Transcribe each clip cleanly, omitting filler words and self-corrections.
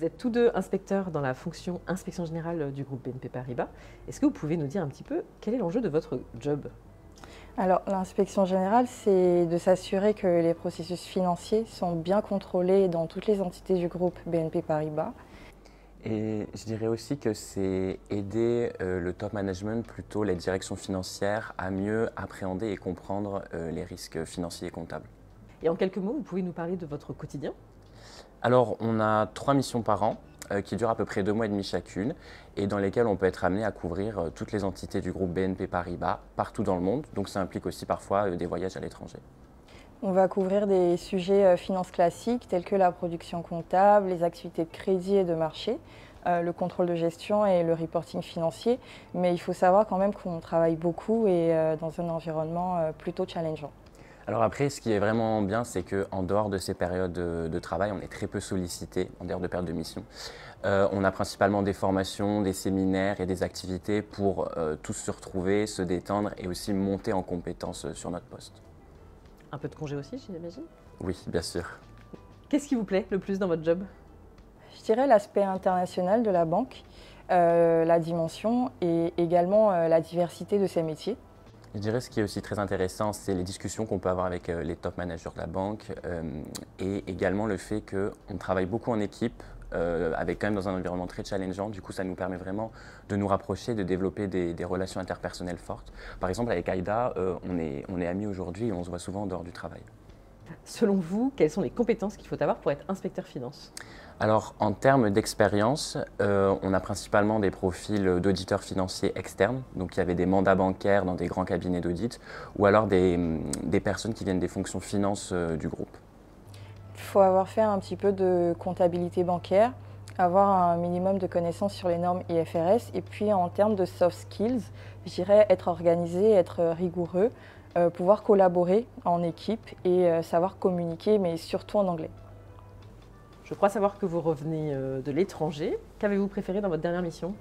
Vous êtes tous deux inspecteurs dans la fonction inspection générale du groupe BNP Paribas. Est-ce que vous pouvez nous dire un petit peu quel est l'enjeu de votre job? Alors, l'inspection générale, c'est de s'assurer que les processus financiers sont bien contrôlés dans toutes les entités du groupe BNP Paribas. Et je dirais aussi que c'est aider le top management, plutôt les directions financières, à mieux appréhender et comprendre les risques financiers et comptables. Et en quelques mots, vous pouvez nous parler de votre quotidien? Alors, on a 3 missions par an qui durent à peu près 2 mois et demi chacune et dans lesquelles on peut être amené à couvrir toutes les entités du groupe BNP Paribas partout dans le monde. Donc ça implique aussi parfois des voyages à l'étranger. On va couvrir des sujets finances classiques tels que la production comptable, les activités de crédit et de marché, le contrôle de gestion et le reporting financier. Mais il faut savoir quand même qu'on travaille beaucoup et dans un environnement plutôt challengeant. Alors après, ce qui est vraiment bien, c'est qu'en dehors de ces périodes de travail, on est très peu sollicité, en dehors de période de mission. On a principalement des formations, des séminaires et des activités pour tous se retrouver, se détendre et aussi monter en compétences sur notre poste. Un peu de congé aussi, j'imagine? Oui, bien sûr. Qu'est-ce qui vous plaît le plus dans votre job? Je dirais l'aspect international de la banque, la dimension et également la diversité de ses métiers. Je dirais ce qui est aussi très intéressant, c'est les discussions qu'on peut avoir avec les top managers de la banque et également le fait qu'on travaille beaucoup en équipe, avec quand même dans un environnement très challengeant. Du coup, ça nous permet vraiment de nous rapprocher, de développer des relations interpersonnelles fortes. Par exemple, avec Aïda, on est amis aujourd'hui et on se voit souvent en dehors du travail. Selon vous, quelles sont les compétences qu'il faut avoir pour être inspecteur finance? Alors, en termes d'expérience, on a principalement des profils d'auditeurs financiers externes, donc il y avait des mandats bancaires dans des grands cabinets d'audit, ou alors des personnes qui viennent des fonctions finance du groupe. Il faut avoir fait un petit peu de comptabilité bancaire, avoir un minimum de connaissances sur les normes IFRS et puis en termes de soft skills, je dirais être organisé, être rigoureux, pouvoir collaborer en équipe et savoir communiquer, mais surtout en anglais. Je crois savoir que vous revenez de l'étranger. Qu'avez-vous préféré dans votre dernière mission?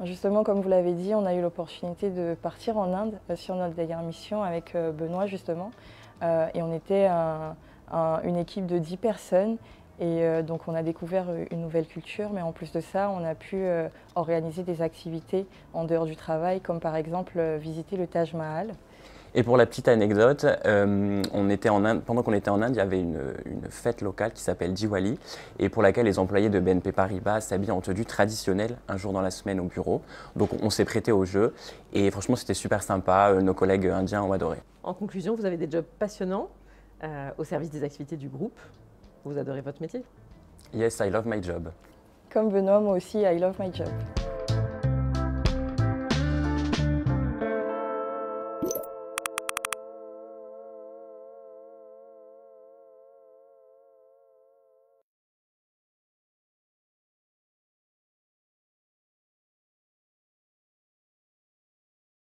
Justement, comme vous l'avez dit, on a eu l'opportunité de partir en Inde sur notre dernière mission avec Benoît justement. Et on était une équipe de 10 personnes et donc on a découvert une nouvelle culture, mais en plus de ça, on a pu organiser des activités en dehors du travail, comme par exemple visiter le Taj Mahal. Et pour la petite anecdote, pendant qu'on était en Inde, il y avait une fête locale qui s'appelle Diwali et pour laquelle les employés de BNP Paribas s'habillent en tenue traditionnelle un jour dans la semaine au bureau. Donc on s'est prêté au jeu et franchement c'était super sympa, nos collègues indiens ont adoré. En conclusion, vous avez des jobs passionnants au service des activités du groupe. Vous adorez votre métier? Yes, I love my job. Comme Benoît, moi aussi, I love my job.